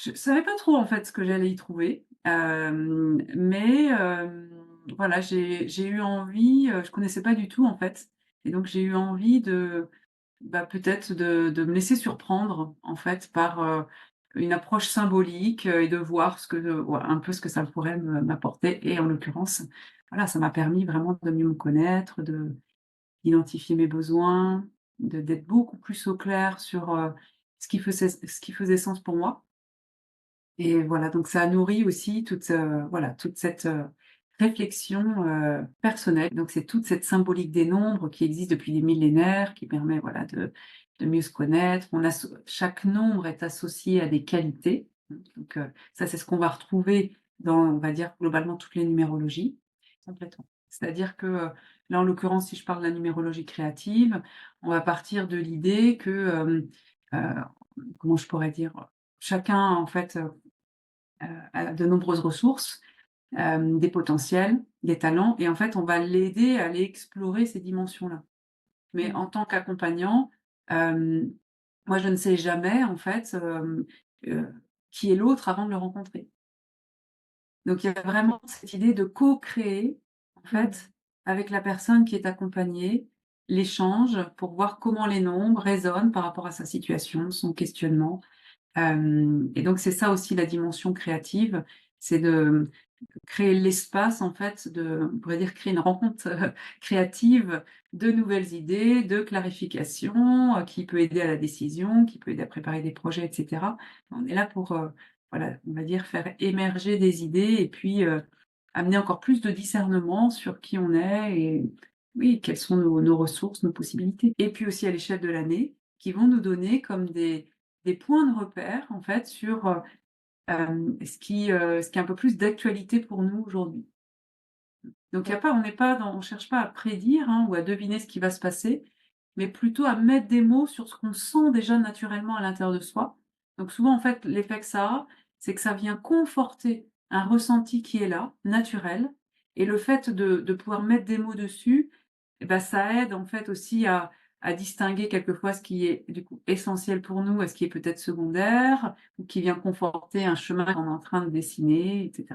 Je savais pas trop en fait ce que j'allais y trouver, mais voilà, j'ai eu envie, je connaissais pas du tout en fait et donc j'ai eu envie de, bah, peut-être de me laisser surprendre en fait par, une approche symbolique, et de voir ce que ouais, un peu ce que ça pourrait m'apporter et en l'occurrence, voilà, ça m'a permis vraiment de mieux me connaître, d'identifier mes besoins, d'être beaucoup plus au clair sur, ce qui faisait sens pour moi. Et voilà, donc ça a nourri aussi toute, voilà, toute cette, réflexion, personnelle. Donc c'est toute cette symbolique des nombres qui existe depuis des millénaires, qui permet, voilà, de mieux se connaître. Chaque nombre est associé à des qualités, hein, donc ça, c'est ce qu'on va retrouver dans, on va dire, globalement toutes les numérologies. Complètement. C'est-à-dire que, là, en l'occurrence, si je parle de la numérologie créative, on va partir de l'idée que, comment je pourrais dire? Chacun, en fait, a de nombreuses ressources, des potentiels, des talents et en fait, on va l'aider à aller explorer ces dimensions-là. Mais Mmh. en tant qu'accompagnant, hem, moi, je ne sais jamais en fait, qui est l'autre avant de le rencontrer. Donc il y a vraiment cette idée de co-créer, en Mmh. fait, avec la personne qui est accompagnée, l'échange pour voir comment les nombres résonnent par rapport à sa situation, son questionnement. Et donc c'est ça aussi la dimension créative, c'est de créer l'espace en fait on pourrait dire créer une rencontre, créative de nouvelles idées, de clarification, qui peut aider à la décision, qui peut aider à préparer des projets et cetera. On est là pour, voilà, on va dire faire émerger des idées et puis, amener encore plus de discernement sur qui on est et oui, quelles sont nos ressources, nos possibilités. Et puis aussi à l'échelle de l'année, qui vont nous donner comme des points de repère en fait sur, ce qui est un peu plus d'actualité pour nous aujourd'hui. Donc il y a Ouais. pas on n'est pas dans on cherche pas à prédire, hein, ou à deviner ce qui va se passer, mais plutôt à mettre des mots sur ce qu'on sent déjà naturellement à l'intérieur de soi. Donc souvent en fait l'effet que ça a, c'est que ça vient conforter un ressenti qui est là, naturel et le fait de pouvoir mettre des mots dessus, et bah, ça aide en fait aussi à distinguer quelquefois ce qui est du coup essentiel pour nous et ce qui est peut-être secondaire ou qui vient conforter un chemin qu'on est en train de dessiner et cetera.